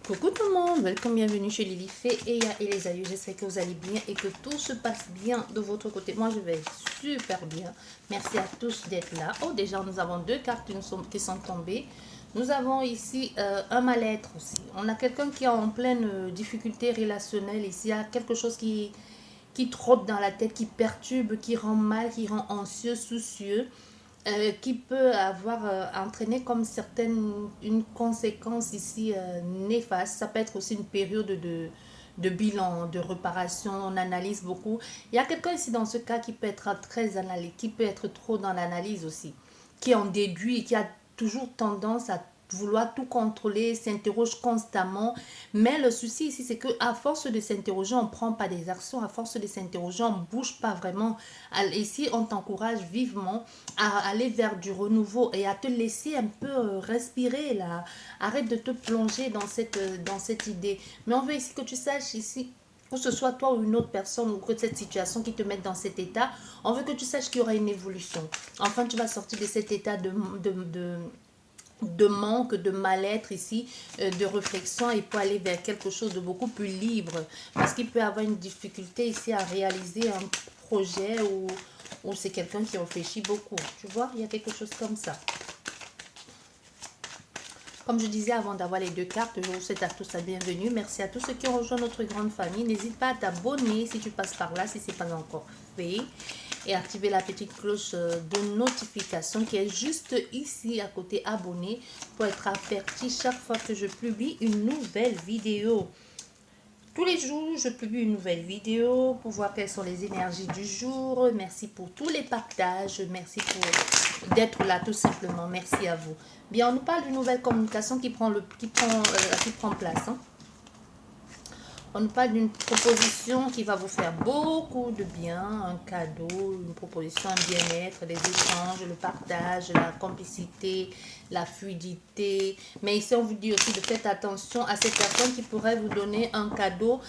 Coucou tout le monde, welcome, bienvenue chez Lily Fée et les aïeux. J'espère que vous allez bien et que tout se passe bien de votre côté. Moi, je vais super bien. Merci à tous d'être là. Oh, déjà, nous avons deux cartes qui sont tombées. Nous avons ici un mal-être aussi. On a quelqu'un qui est en pleine difficulté relationnelle ici. Il y a quelque chose qui trotte dans la tête, qui perturbe, qui rend mal, qui rend anxieux, soucieux. Qui peut avoir entraîné comme une conséquence ici néfaste. Ça peut être aussi une période de bilan, de réparation, on analyse beaucoup. Il y a quelqu'un ici dans ce cas qui peut être très analytique, qui peut être trop dans l'analyse aussi, qui en déduit, qui a toujours tendance à vouloir tout contrôler, s'interroge constamment. Mais le souci ici, c'est qu'à force de s'interroger, on ne prend pas des actions. À force de s'interroger, on ne bouge pas vraiment. Ici, on t'encourage vivement à aller vers du renouveau et à te laisser un peu respirer là. Arrête de te plonger dans cette idée. Mais on veut ici que tu saches ici, que ce soit toi ou une autre personne ou que cette situation qui te mette dans cet état, on veut que tu saches qu'il y aura une évolution. Enfin, tu vas sortir de cet état de manque, de mal-être ici, de réflexion et pour aller vers quelque chose de beaucoup plus libre. Parce qu'il peut y avoir une difficulté ici à réaliser un projet ou c'est quelqu'un qui réfléchit beaucoup. Tu vois, il y a quelque chose comme ça. Comme je disais avant d'avoir les deux cartes, je vous souhaite à tous la bienvenue. Merci à tous ceux qui ont rejoint notre grande famille. N'hésite pas à t'abonner si tu passes par là, si ce n'est pas encore fait. Et activer la petite cloche de notification qui est juste ici à côté abonné pour être averti chaque fois que je publie une nouvelle vidéo. Tous les jours, je publie une nouvelle vidéo pour voir quelles sont les énergies du jour. Merci pour tous les partages. Merci pour d'être là tout simplement. Merci à vous. Bien, on nous parle d'une nouvelle communication qui prend place. Hein. On nous parle d'une proposition qui va vous faire beaucoup de bien, un cadeau, une proposition, un bien-être, les échanges, le partage, la complicité, la fluidité. Mais ici, on vous dit aussi de faire attention à cette personne qui pourrait vous donner un cadeau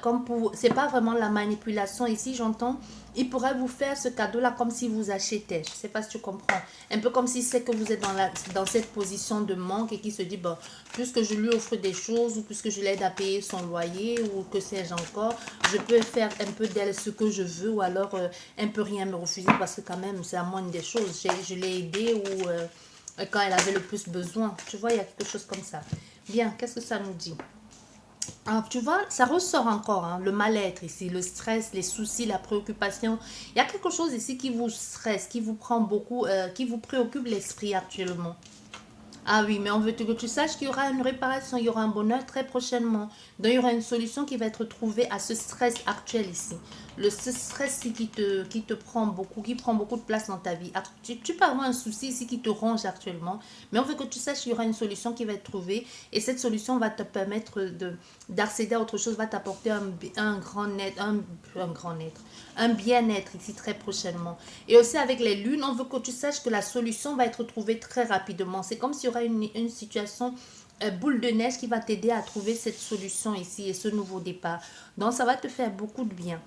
comme pour... C'est pas vraiment la manipulation ici, j'entends. Il pourrait vous faire ce cadeau-là comme si vous achetez. Je ne sais pas si tu comprends. Un peu comme si c'est que vous êtes dans cette position de manque et qui se dit, bon, puisque je lui offre des choses ou puisque je l'aide à payer son loyer ou que sais-je encore, je peux faire un peu d'elle ce que je veux ou alors un peu rien me refuser parce que quand même, c'est la moindre des choses. Je l'ai aidée ou quand elle avait le plus besoin. Tu vois, il y a quelque chose comme ça. Bien, qu'est-ce que ça nous dit? Alors, tu vois, ça ressort encore, hein, le mal-être ici, le stress, les soucis, la préoccupation. Il y a quelque chose ici qui vous stresse, qui vous prend beaucoup, qui vous préoccupe l'esprit actuellement. Ah oui, mais on veut que tu saches qu'il y aura une réparation, il y aura un bonheur très prochainement. Donc, il y aura une solution qui va être trouvée à ce stress actuel ici. Ce stress qui te prend beaucoup, qui prend beaucoup de place dans ta vie. Tu peux avoir un souci ici qui te ronge actuellement, mais on veut que tu saches qu'il y aura une solution qui va être trouvée et cette solution va te permettre d'accéder à autre chose, va t'apporter un grand être, un bien-être ici très prochainement. Et aussi avec les lunes, on veut que tu saches que la solution va être trouvée très rapidement. C'est comme s'il y aura une situation boule de neige qui va t'aider à trouver cette solution ici et ce nouveau départ. Donc ça va te faire beaucoup de bien.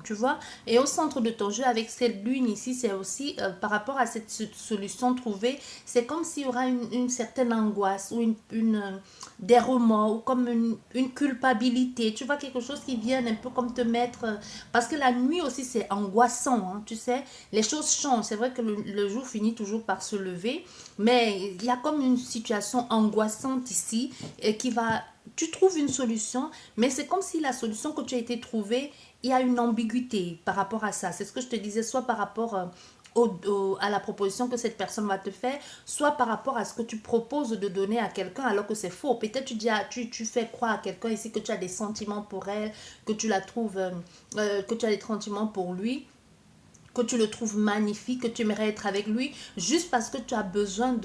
Tu vois, et au centre de ton jeu avec cette lune ici, c'est aussi par rapport à cette solution trouvée, c'est comme s'il y aura une certaine angoisse ou des remords ou comme une culpabilité. Tu vois, quelque chose qui vient un peu comme te mettre... parce que la nuit aussi, c'est angoissant, hein, tu sais. Les choses changent. C'est vrai que le jour finit toujours par se lever, mais il y a comme une situation angoissante ici et qui va... Tu trouves une solution, mais c'est comme si la solution que tu as été trouvée, il y a une ambiguïté par rapport à ça. C'est ce que je te disais, soit par rapport à la proposition que cette personne va te faire, soit par rapport à ce que tu proposes de donner à quelqu'un alors que c'est faux. Peut-être tu fais croire à quelqu'un ici que tu as des sentiments pour elle, que tu la trouves, que tu as des sentiments pour lui, que tu le trouves magnifique, que tu aimerais être avec lui, juste parce que tu as besoin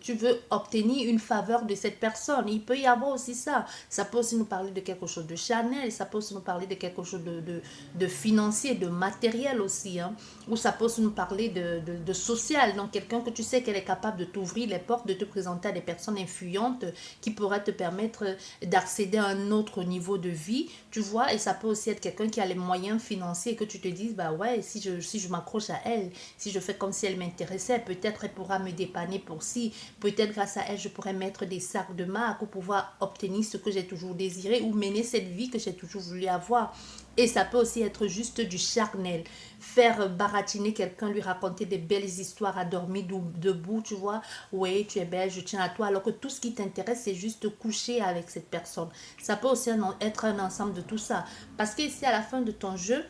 tu veux obtenir une faveur de cette personne. Il peut y avoir aussi ça. Ça peut aussi nous parler de quelque chose de charnel, ça peut aussi nous parler de quelque chose de financier, de matériel aussi. Hein. Ou ça peut aussi nous parler de social. Donc quelqu'un que tu sais qu'elle est capable de t'ouvrir les portes, de te présenter à des personnes influentes qui pourraient te permettre d'accéder à un autre niveau de vie, tu vois. Et ça peut aussi être quelqu'un qui a les moyens financiers et que tu te dises, bah ouais, si si je m'accroche à elle, si je fais comme si elle m'intéressait, peut-être elle pourra me dépanner pour si, peut-être grâce à elle, je pourrais mettre des sacs de marque pour pouvoir obtenir ce que j'ai toujours désiré ou mener cette vie que j'ai toujours voulu avoir. Et ça peut aussi être juste du charnel. Faire baratiner quelqu'un, lui raconter des belles histoires à dormir debout, tu vois. Oui, tu es belle, je tiens à toi. Alors que tout ce qui t'intéresse, c'est juste coucher avec cette personne. Ça peut aussi être un ensemble de tout ça. Parce que ici, à la fin de ton jeu,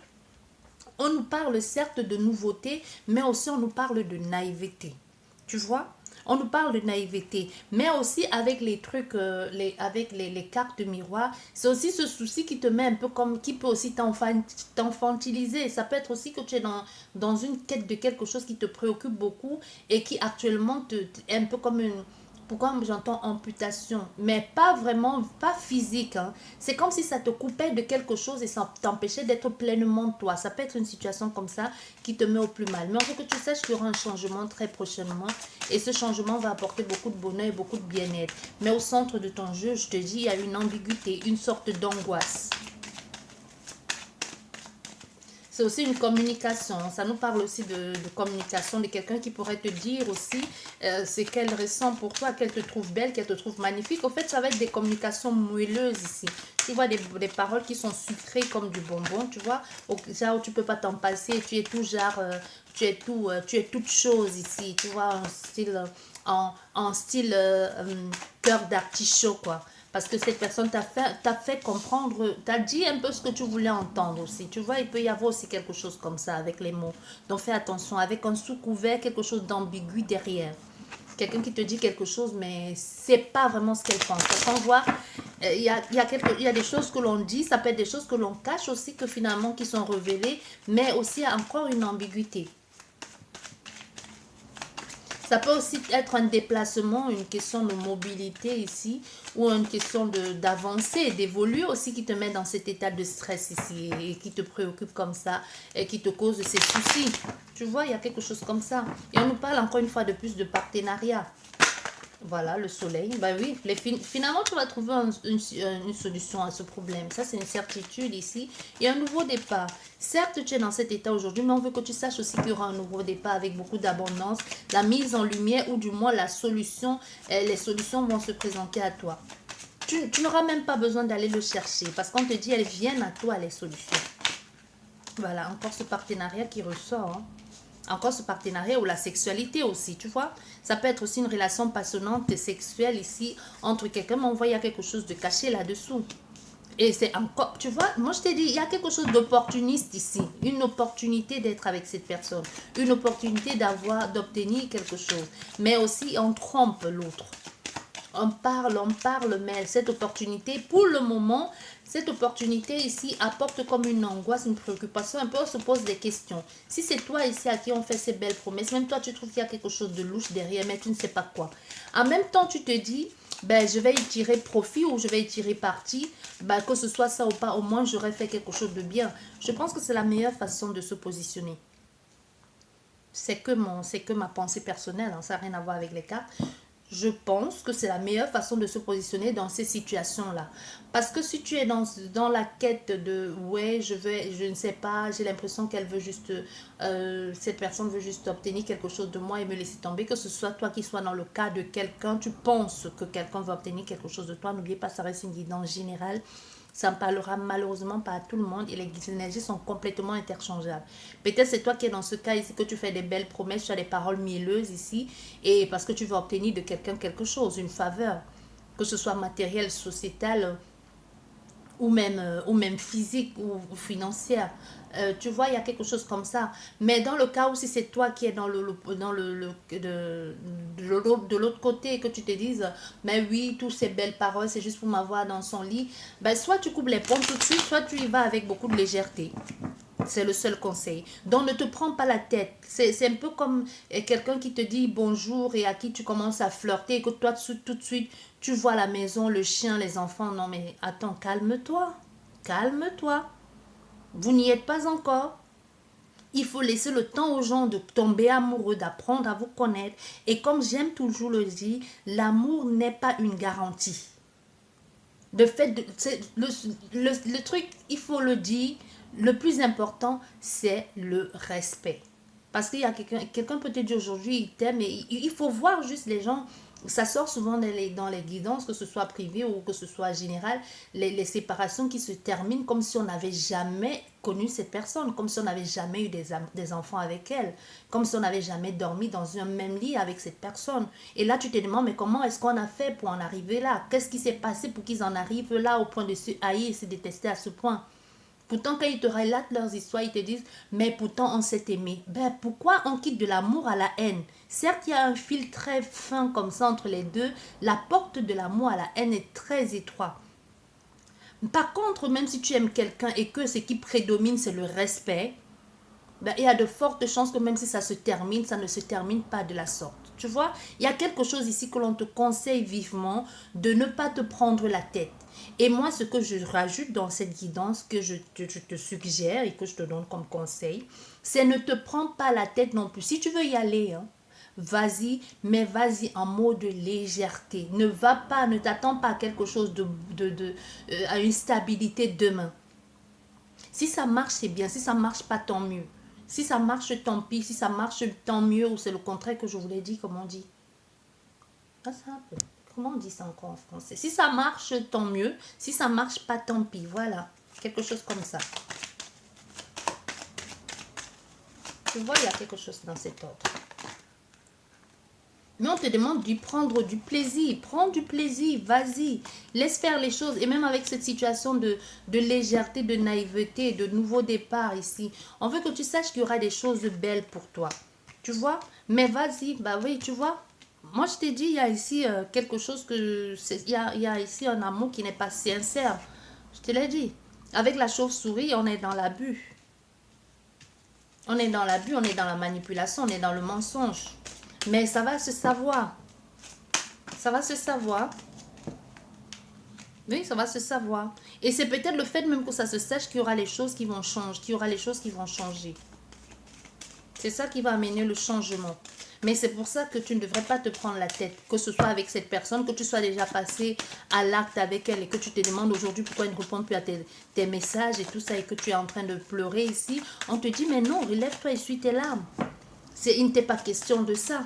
on nous parle certes de nouveauté, mais aussi on nous parle de naïveté. Tu vois? On nous parle de naïveté, mais aussi avec les trucs, avec les cartes de miroir, c'est aussi ce souci qui te met un peu comme, qui peut aussi t'enfantiliser. Ça peut être aussi que tu es dans une quête de quelque chose qui te préoccupe beaucoup et qui actuellement est un peu comme une, pourquoi j'entends amputation, mais pas vraiment, pas physique, hein. C'est comme si ça te coupait de quelque chose et ça t'empêchait d'être pleinement toi. Ça peut être une situation comme ça qui te met au plus mal. Mais en fait que tu saches qu'il y aura un changement très prochainement et ce changement va apporter beaucoup de bonheur et beaucoup de bien-être. Mais au centre de ton jeu, je te dis, il y a une ambiguïté, une sorte d'angoisse. C'est aussi une communication. Ça nous parle aussi de communication, de quelqu'un qui pourrait te dire aussi ce qu'elle ressent pour toi, qu'elle te trouve belle, qu'elle te trouve magnifique. Au fait, ça va être des communications moelleuses ici. Tu vois, des paroles qui sont sucrées comme du bonbon, tu vois. Genre, où tu peux pas t'en passer. Tu es tout genre, tu es toute chose ici. Tu vois, en style cœur d'artichaut, quoi. Parce que cette personne t'a fait comprendre, t'a dit un peu ce que tu voulais entendre aussi. Tu vois, il peut y avoir aussi quelque chose comme ça avec les mots. Donc fais attention, avec un sous-couvert, quelque chose d'ambigu derrière. Quelqu'un qui te dit quelque chose, mais c'est pas vraiment ce qu'elle pense. Parce qu'on voit, il y a des choses que l'on dit, ça peut être des choses que l'on cache aussi, que finalement qui sont révélées, mais aussi il y a encore une ambiguïté. Ça peut aussi être un déplacement, une question de mobilité ici, ou une question d'avancer, d'évoluer aussi qui te met dans cet état de stress ici et qui te préoccupe comme ça et qui te cause ces soucis. Tu vois, il y a quelque chose comme ça. Et on nous parle encore une fois de plus de partenariat. Voilà, le soleil. Bah oui, finalement, tu vas trouver une solution à ce problème. Ça, c'est une certitude ici. Il y a un nouveau départ. Certes, tu es dans cet état aujourd'hui, mais on veut que tu saches aussi qu'il y aura un nouveau départ avec beaucoup d'abondance, la mise en lumière ou du moins la solution. Les solutions vont se présenter à toi. Tu n'auras même pas besoin d'aller le chercher parce qu'on te dit elles viennent à toi, les solutions. Voilà, encore ce partenariat qui ressort, hein. Encore ce partenariat ou la sexualité aussi, tu vois. Ça peut être aussi une relation passionnante et sexuelle ici entre quelqu'un, mais on voit il y a quelque chose de caché là-dessous. Et c'est encore, tu vois, moi je t'ai dit, il y a quelque chose d'opportuniste ici. Une opportunité d'être avec cette personne. Une opportunité d'obtenir quelque chose. Mais aussi, on trompe l'autre. On parle, mais cette opportunité, pour le moment, cette opportunité ici apporte comme une angoisse, une préoccupation. Un peu, on se pose des questions. Si c'est toi ici à qui on fait ces belles promesses, même toi, tu trouves qu'il y a quelque chose de louche derrière, mais tu ne sais pas quoi. En même temps, tu te dis, ben, je vais y tirer profit ou je vais y tirer parti. Ben, que ce soit ça ou pas, au moins, j'aurais fait quelque chose de bien. Je pense que c'est la meilleure façon de se positionner. C'est que ma pensée personnelle, hein, ça n'a rien à voir avec les cartes. Je pense que c'est la meilleure façon de se positionner dans ces situations-là. Parce que si tu es dans la quête de ouais, je ne sais pas, j'ai l'impression qu'elle veut juste, cette personne veut juste obtenir quelque chose de moi et me laisser tomber, que ce soit toi qui sois dans le cas de quelqu'un, tu penses que quelqu'un va obtenir quelque chose de toi, n'oubliez pas, ça reste une guidance générale. Ça ne parlera malheureusement pas à tout le monde et les énergies sont complètement interchangeables. Peut-être c'est toi qui es dans ce cas ici que tu fais des belles promesses, tu as des paroles mielleuses ici et parce que tu veux obtenir de quelqu'un quelque chose, une faveur, que ce soit matériel, sociétal ou même physique ou financière. Tu vois, il y a quelque chose comme ça. Mais dans le cas où si c'est toi qui es de l'autre côté et que tu te dises, mais oui, toutes ces belles paroles, c'est juste pour m'avoir dans son lit, ben, soit tu coupes les ponts tout de suite, soit tu y vas avec beaucoup de légèreté. C'est le seul conseil. Donc, ne te prends pas la tête. C'est un peu comme quelqu'un qui te dit bonjour et à qui tu commences à flirter et que toi, tout de suite, tu vois la maison, le chien, les enfants. Non, mais attends, calme-toi. Calme-toi. Vous n'y êtes pas encore. Il faut laisser le temps aux gens de tomber amoureux, d'apprendre à vous connaître. Et comme j'aime toujours le dire, l'amour n'est pas une garantie. Le truc, il faut le dire, le plus important, c'est le respect. Parce qu'il y a quelqu'un peut te dire aujourd'hui, il t'aime, mais il faut voir juste les gens. Ça sort souvent dans les guidances, que ce soit privé ou que ce soit général, les séparations qui se terminent comme si on n'avait jamais connu cette personne, comme si on n'avait jamais eu des enfants avec elle, comme si on n'avait jamais dormi dans un même lit avec cette personne. Et là, tu te demandes, mais comment est-ce qu'on a fait pour en arriver là? Qu'est-ce qui s'est passé pour qu'ils en arrivent là au point de se haïr et se détester à ce point? Pourtant, quand ils te relatent leurs histoires, ils te disent, mais pourtant on s'est aimé. Ben, pourquoi on quitte de l'amour à la haine? Certes, il y a un fil très fin comme ça entre les deux. La porte de l'amour à la haine est très étroite. Par contre, même si tu aimes quelqu'un et que ce qui prédomine, c'est le respect, ben, il y a de fortes chances que même si ça se termine, ça ne se termine pas de la sorte. Tu vois, il y a quelque chose ici que l'on te conseille vivement de ne pas te prendre la tête. Et moi, ce que je rajoute dans cette guidance que je te suggère et que je te donne comme conseil, c'est ne te prends pas la tête non plus. Si tu veux y aller, hein, vas-y, mais vas-y en mode légèreté. Ne va pas, ne t'attends pas à quelque chose à une stabilité demain. Si ça marche, c'est bien. Si ça marche pas, tant mieux. Si ça marche, tant pis. Si ça marche, tant mieux. Ou c'est le contraire que je vous l'ai dit, comme on dit. Pas simple. Comment on dit ça encore en français? Si ça marche, tant mieux. Si ça marche pas, tant pis. Voilà. Quelque chose comme ça. Tu vois, il y a quelque chose dans cet ordre. Mais on te demande d'y prendre du plaisir. Prends du plaisir, vas-y. Laisse faire les choses. Et même avec cette situation de légèreté, de naïveté, de nouveau départ ici, on veut que tu saches qu'il y aura des choses belles pour toi. Tu vois? Mais vas-y, bah oui, tu vois? Moi, je t'ai dit, il y a ici quelque chose que... Il y a ici un amour qui n'est pas sincère. Je te l'ai dit. Avec la chauve-souris, on est dans l'abus. On est dans l'abus, on est dans la manipulation, on est dans le mensonge. Mais ça va se savoir. Ça va se savoir. Oui, ça va se savoir. Et c'est peut-être le fait même que ça se sache qu'il y aura les choses qui vont changer. Qu'il y aura les choses qui vont changer. C'est ça qui va amener le changement. Mais c'est pour ça que tu ne devrais pas te prendre la tête. Que ce soit avec cette personne, que tu sois déjà passé à l'acte avec elle et que tu te demandes aujourd'hui pourquoi elle ne répond plus à tes messages et tout ça et que tu es en train de pleurer ici. On te dit, mais non, relève-toi et suis tes larmes. Il n'était pas question de ça.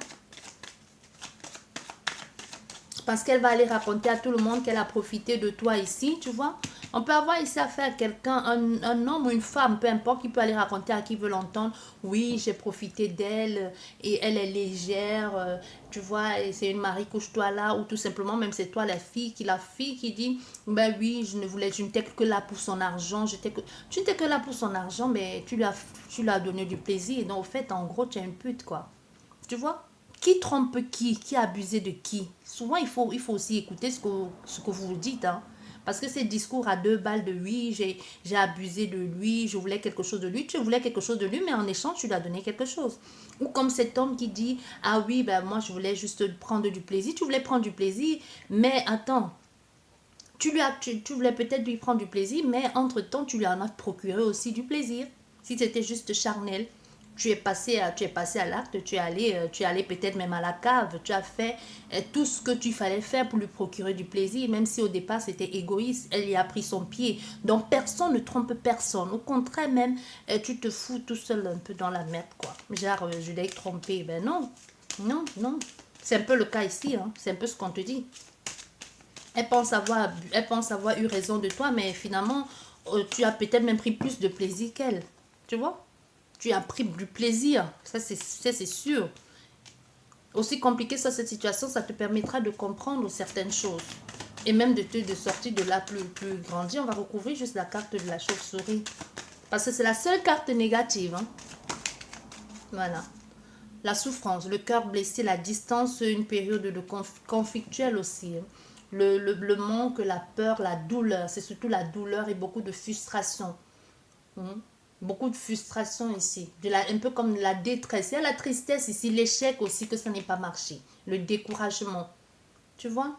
Parce qu'elle va aller raconter à tout le monde qu'elle a profité de toi ici, tu vois. On peut avoir ici affaire à quelqu'un, un homme ou une femme, peu importe, qui peut aller raconter à qui veut l'entendre. Oui, j'ai profité d'elle et elle est légère, tu vois, et c'est une Marie, couche-toi là. Ou tout simplement, même c'est toi la fille qui dit, ben oui, je n'étais que là pour son argent. Tu n'étais que là pour son argent, mais tu lui as donné du plaisir. Donc, au fait, en gros, tu es une pute, quoi. Tu vois? Qui trompe qui a abusé de qui? Souvent, il faut aussi écouter ce que vous dites. Hein. Parce que ces discours à 2 balles de oui, j'ai abusé de lui, je voulais quelque chose de lui. Tu voulais quelque chose de lui, mais en échange, tu lui as donné quelque chose. Ou comme cet homme qui dit, ah oui, ben moi, je voulais juste prendre du plaisir. Tu voulais prendre du plaisir, mais attends. Tu voulais peut-être lui prendre du plaisir, mais entre-temps, tu lui en as procuré aussi du plaisir. Si c'était juste charnel. Tu es passé à l'acte, tu es allé peut-être même à la cave, tu as fait tout ce que tu fallait faire pour lui procurer du plaisir, même si au départ c'était égoïste, elle y a pris son pied. Donc personne ne trompe personne, au contraire même, tu te fous tout seul un peu dans la merde, quoi. Genre, je l'ai trompé, ben non, non, non. C'est un peu le cas ici, hein. C'est un peu ce qu'on te dit. Elle pense avoir eu raison de toi, mais finalement, tu as peut-être même pris plus de plaisir qu'elle, tu vois. Tu as pris du plaisir, ça c'est sûr. Aussi compliqué soit cette situation, ça te permettra de comprendre certaines choses. Et même de sortir de là plus grandi. On va recouvrir juste la carte de la chauve-souris. Parce que c'est la seule carte négative. Hein. Voilà. La souffrance, le cœur blessé, la distance, une période de conflictuelle aussi. Hein. Le manque, la peur, la douleur. C'est surtout la douleur et beaucoup de frustration. Beaucoup de frustration ici. Un peu comme la détresse. Il y a la tristesse ici, l'échec aussi que ça n'ait pas marché. Le découragement. Tu vois?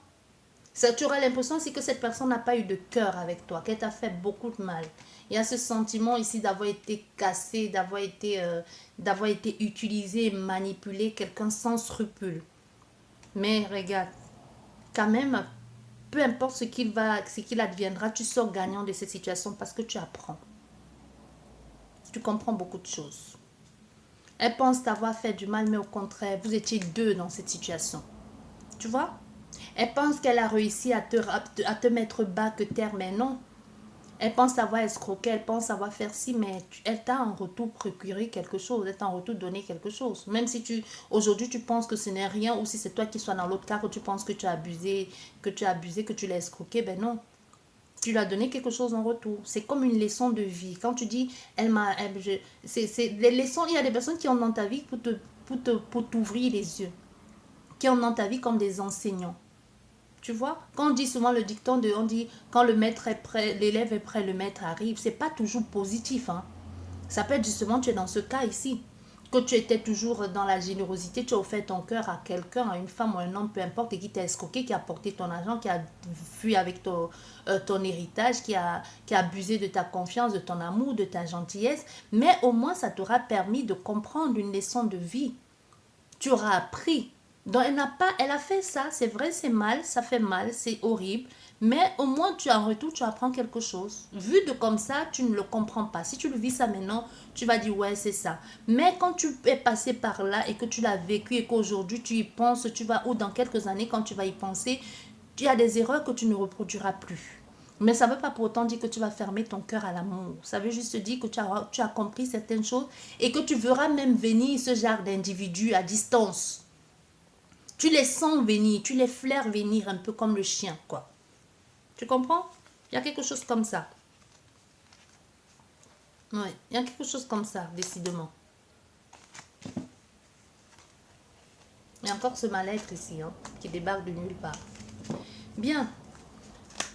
Tu auras l'impression aussi que cette personne n'a pas eu de cœur avec toi, qu'elle t'a fait beaucoup de mal. Il y a ce sentiment ici d'avoir été cassé, d'avoir été utilisé, manipulé, quelqu'un sans scrupule. Mais regarde, quand même, peu importe ce qu'il adviendra, tu sors gagnant de cette situation parce que tu apprends. Tu comprends beaucoup de choses. Elle pense t'avoir fait du mal, mais au contraire, vous étiez deux dans cette situation. Tu vois? Elle pense qu'elle a réussi à te mettre bas que terre, mais non. Elle pense avoir escroqué, elle pense avoir fait ci, mais elle t'a en retour procuré quelque chose, elle t'a en retour donné quelque chose. Même si aujourd'hui tu penses que ce n'est rien, ou si c'est toi qui sois dans l'autre cas, que tu penses que tu as abusé, que tu l'as escroqué, ben non. Tu lui as donné quelque chose en retour. C'est comme une leçon de vie. Quand tu dis, c'est les leçons, il y a des personnes qui ont dans ta vie pour t'ouvrir les yeux, qui ont dans ta vie comme des enseignants. Tu vois, quand on dit souvent le dicton on dit quand le maître est prêt, l'élève est prêt, le maître arrive, c'est pas toujours positif, hein. Ça peut être justement, tu es dans ce cas ici, que tu étais toujours dans la générosité, tu as offert ton cœur à quelqu'un, à une femme ou un homme, peu importe, et qui t'a escroqué, qui a porté ton argent, qui a fui avec ton héritage, qui a abusé de ta confiance, de ton amour, de ta gentillesse, mais au moins ça t'aura permis de comprendre une leçon de vie. Tu auras appris. Donc elle a fait ça, c'est vrai, c'est mal, ça fait mal, c'est horrible, mais au moins tu en retour, tu apprends quelque chose. Vu de comme ça, tu ne le comprends pas. Si tu le vis ça maintenant, tu vas dire ouais, c'est ça. Mais quand tu es passé par là et que tu l'as vécu et qu'aujourd'hui tu y penses, ou dans quelques années quand tu vas y penser, il y a des erreurs que tu ne reproduiras plus. Mais ça ne veut pas pour autant dire que tu vas fermer ton cœur à l'amour. Ça veut juste dire que tu as compris certaines choses et que tu verras même venir ce genre d'individus à distance. Tu les sens venir, tu les flaires venir un peu comme le chien, quoi. Tu comprends? Il y a quelque chose comme ça. Oui, il y a quelque chose comme ça, décidément. Il y a encore ce mal-être ici, hein, qui débarque de nulle part. Bien.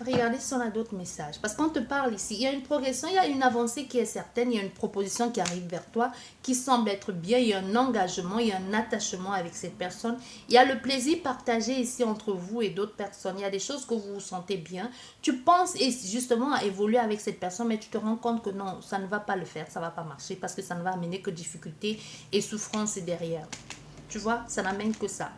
Regardez si on a d'autres messages. Parce qu'on te parle ici, il y a une progression, il y a une avancée qui est certaine, il y a une proposition qui arrive vers toi, qui semble être bien, il y a un engagement, il y a un attachement avec cette personne. Il y a le plaisir partagé ici entre vous et d'autres personnes. Il y a des choses que vous vous sentez bien. Tu penses justement à évoluer avec cette personne, mais tu te rends compte que non, ça ne va pas le faire, ça ne va pas marcher, parce que ça ne va amener que difficultés et souffrance derrière. Tu vois, ça n'amène que ça.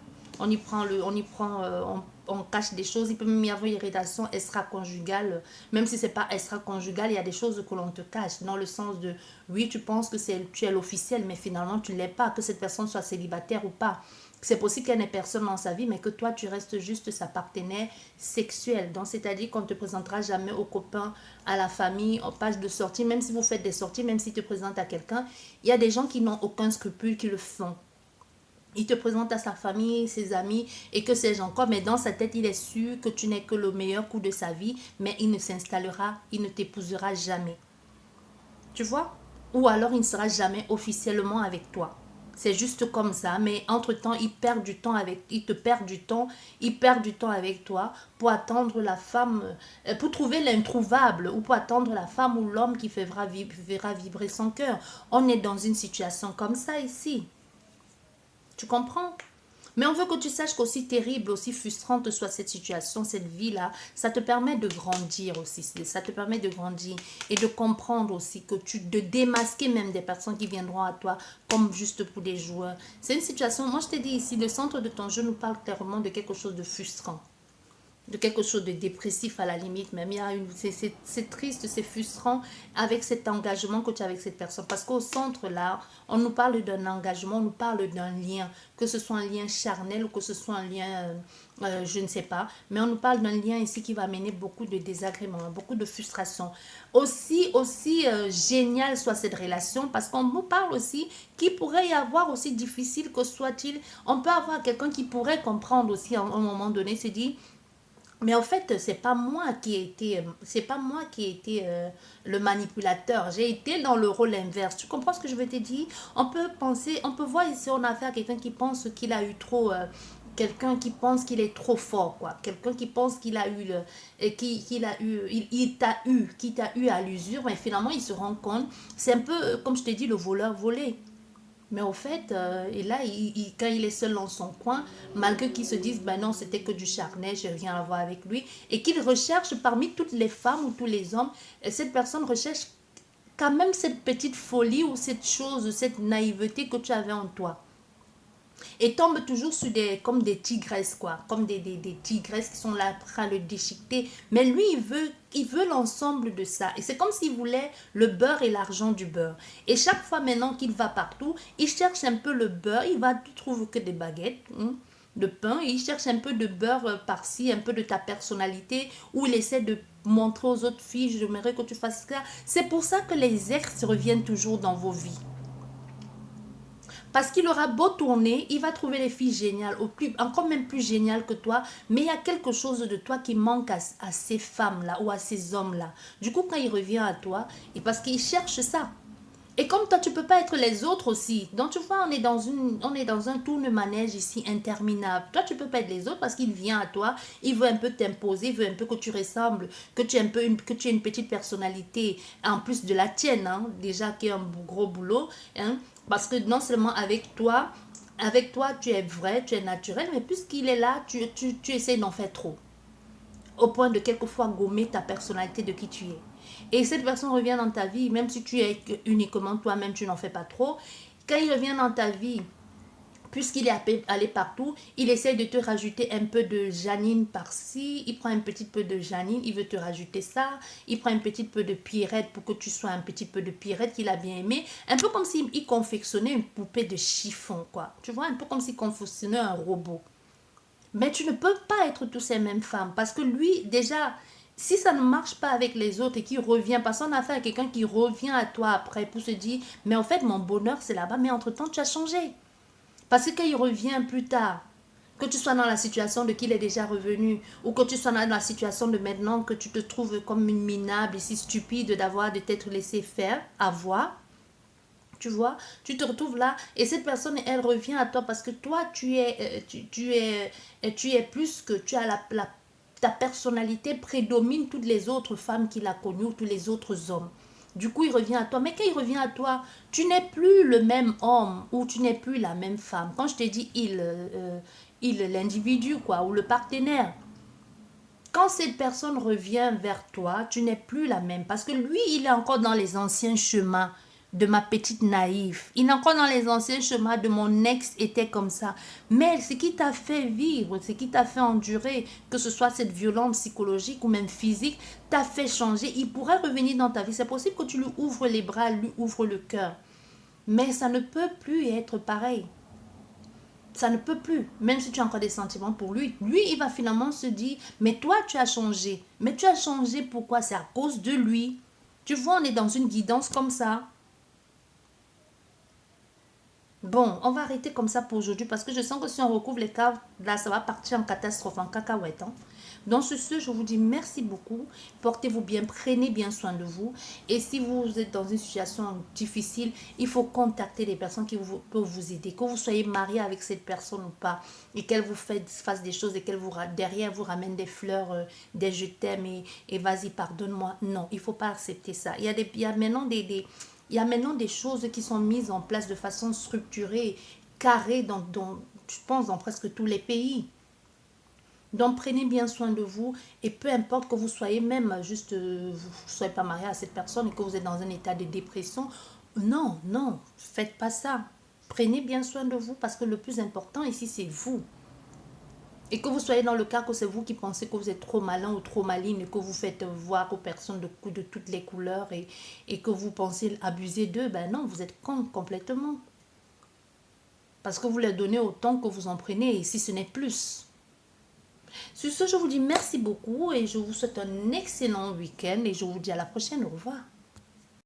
On cache des choses. Il peut même y avoir une relation extra-conjugale. Même si c'est pas extra-conjugal, il y a des choses que l'on te cache. Dans le sens de, oui, tu penses que tu es l'officiel, mais finalement, tu ne l'es pas. Que cette personne soit célibataire ou pas. C'est possible qu'il n'y ait personne dans sa vie, mais que toi, tu restes juste sa partenaire sexuelle. Donc, c'est-à-dire qu'on ne te présentera jamais aux copains, à la famille, aux pages de sortie. Même si vous faites des sorties, même si tu te présentes à quelqu'un, il y a des gens qui n'ont aucun scrupule qui le font. Il te présente à sa famille, ses amis et que sais-je encore, mais dans sa tête, il est sûr que tu n'es que le meilleur coup de sa vie, mais il ne s'installera, il ne t'épousera jamais. Tu vois? Ou alors il ne sera jamais officiellement avec toi. C'est juste comme ça, mais entre-temps, il te perd du temps, il perd du temps avec toi pour attendre la femme, pour trouver l'introuvable ou pour attendre la femme ou l'homme qui verra vibrer son cœur. On est dans une situation comme ça ici. Tu comprends? Mais on veut que tu saches qu'aussi terrible, aussi frustrante soit cette situation, cette vie-là, ça te permet de grandir aussi. Ça te permet de grandir et de comprendre aussi de démasquer même des personnes qui viendront à toi comme juste pour des joueurs. C'est une situation, moi je t'ai dit ici, le centre de ton jeu nous parle clairement de quelque chose de frustrant. De quelque chose de dépressif à la limite même. C'est triste, c'est frustrant avec cet engagement que tu as avec cette personne. Parce qu'au centre là, on nous parle d'un engagement, on nous parle d'un lien. Que ce soit un lien charnel ou que ce soit un lien, je ne sais pas. Mais on nous parle d'un lien ici qui va amener beaucoup de désagréments, beaucoup de frustration. Aussi génial soit cette relation, parce qu'on nous parle aussi qu'il pourrait y avoir aussi difficile que soit-il. On peut avoir quelqu'un qui pourrait comprendre aussi à un moment donné, se dire... Mais en fait, c'est pas moi qui ai été, le manipulateur. J'ai été dans le rôle inverse. Tu comprends ce que je veux te dire? On peut penser, on peut voir ici, on a affaire à quelqu'un qui pense qu'il a eu trop, quelqu'un qui pense qu'il est trop fort, quoi. Quelqu'un qui pense qu'il a eu qui t'a eu à l'usure, mais finalement il se rend compte. C'est un peu, comme je t'ai dit, le voleur volé. Mais au fait, et là, quand il est seul dans son coin, malgré qu'il se dise, ben non, c'était que du charnel, j'ai rien à voir avec lui, et qu'il recherche parmi toutes les femmes ou tous les hommes, cette personne recherche quand même cette petite folie ou cette chose, cette naïveté que tu avais en toi. Et tombe toujours sur comme des tigresses, quoi. Comme des tigresses qui sont là à le déchiqueter. Mais lui, il veut l'ensemble de ça. Et c'est comme s'il voulait le beurre et l'argent du beurre. Et chaque fois maintenant qu'il va partout, il cherche un peu le beurre. Il va, tu trouves que des baguettes, de pain. Et il cherche un peu de beurre par-ci, un peu de ta personnalité. Ou il essaie de montrer aux autres filles, j'aimerais que tu fasses ça. C'est pour ça que les ex reviennent toujours dans vos vies. Parce qu'il aura beau tourner, il va trouver les filles géniales, encore même plus géniales que toi, mais il y a quelque chose de toi qui manque à ces femmes-là ou à ces hommes-là. Du coup, quand il revient à toi, et parce qu'il cherche ça. Et comme toi, tu ne peux pas être les autres aussi. Donc, tu vois, on est dans un tourne-manège ici interminable. Toi, tu ne peux pas être les autres parce qu'il vient à toi, il veut un peu t'imposer, il veut un peu que tu ressembles, que tu aies une petite personnalité, en plus de la tienne, hein, déjà qui est un gros boulot. Hein, parce que non seulement avec toi, tu es vrai, tu es naturel, mais puisqu'il est là, tu essaies d'en faire trop. Au point de quelquefois gommer ta personnalité de qui tu es. Et cette personne revient dans ta vie, même si tu es uniquement toi-même, tu n'en fais pas trop. Quand il revient dans ta vie, puisqu'il est allé partout, il essaie de te rajouter un peu de Janine par-ci, il prend un petit peu de Janine, il veut te rajouter ça, il prend un petit peu de Pierrette pour que tu sois un petit peu de Pierrette qu'il a bien aimé, un peu comme s'il confectionnait une poupée de chiffon, quoi. Tu vois, un peu comme s'il confectionnait un robot. Mais tu ne peux pas être tous ces mêmes femmes parce que lui, déjà, si ça ne marche pas avec les autres et qu'il revient, parce qu'on a affaire à quelqu'un qui revient à toi après pour se dire, mais en fait, mon bonheur, c'est là-bas, mais entre-temps, tu as changé. Parce que quand il revient plus tard, que tu sois dans la situation de qu'il est déjà revenu, ou que tu sois dans la situation de maintenant que tu te trouves comme une minable et si stupide de t'être laissé faire, avoir, tu vois, tu te retrouves là et cette personne, elle revient à toi parce que toi, tu es plus que, tu as ta personnalité prédomine toutes les autres femmes qu'il a connues ou tous les autres hommes. Du coup, il revient à toi. Mais quand il revient à toi, tu n'es plus le même homme ou tu n'es plus la même femme. Quand je te dis l'individu, quoi, ou le partenaire, quand cette personne revient vers toi, tu n'es plus la même. Parce que lui, il est encore dans les anciens chemins de ma petite naïve. Il est encore dans les anciens chemins de mon ex était comme ça. Mais ce qui t'a fait vivre, ce qui t'a fait endurer, que ce soit cette violence psychologique ou même physique, t'a fait changer. Il pourrait revenir dans ta vie. C'est possible que tu lui ouvres les bras, lui ouvres le cœur. Mais ça ne peut plus être pareil. Ça ne peut plus, même si tu as encore des sentiments pour lui. Lui, il va finalement se dire, mais toi, tu as changé. Mais tu as changé pourquoi? C'est à cause de lui. Tu vois, on est dans une guidance comme ça. Bon, on va arrêter comme ça pour aujourd'hui parce que je sens que si on recouvre les cartes, là, ça va partir en catastrophe, en cacahuète. Hein. Donc, sur ce, je vous dis merci beaucoup. Portez-vous bien, prenez bien soin de vous. Et si vous êtes dans une situation difficile, il faut contacter les personnes qui peuvent vous aider. Que vous soyez marié avec cette personne ou pas, et qu'elle vous fasse des choses et qu'elle derrière vous ramène des fleurs, des je t'aime et vas-y, pardonne-moi. Non, il ne faut pas accepter ça. Il y a maintenant il y a maintenant des choses qui sont mises en place de façon structurée, carrée, je pense, dans presque tous les pays. Donc, prenez bien soin de vous et peu importe que vous soyez même juste, vous ne soyez pas marié à cette personne et que vous êtes dans un état de dépression. Non, non, faites pas ça. Prenez bien soin de vous parce que le plus important ici, c'est vous. Et que vous soyez dans le cas que c'est vous qui pensez que vous êtes trop malin ou trop maligne et que vous faites voir aux personnes de toutes les couleurs et que vous pensez abuser d'eux, ben non, vous êtes con complètement. Parce que vous leur donnez autant que vous en prenez et si ce n'est plus. Sur ce, je vous dis merci beaucoup et je vous souhaite un excellent week-end et je vous dis à la prochaine. Au revoir.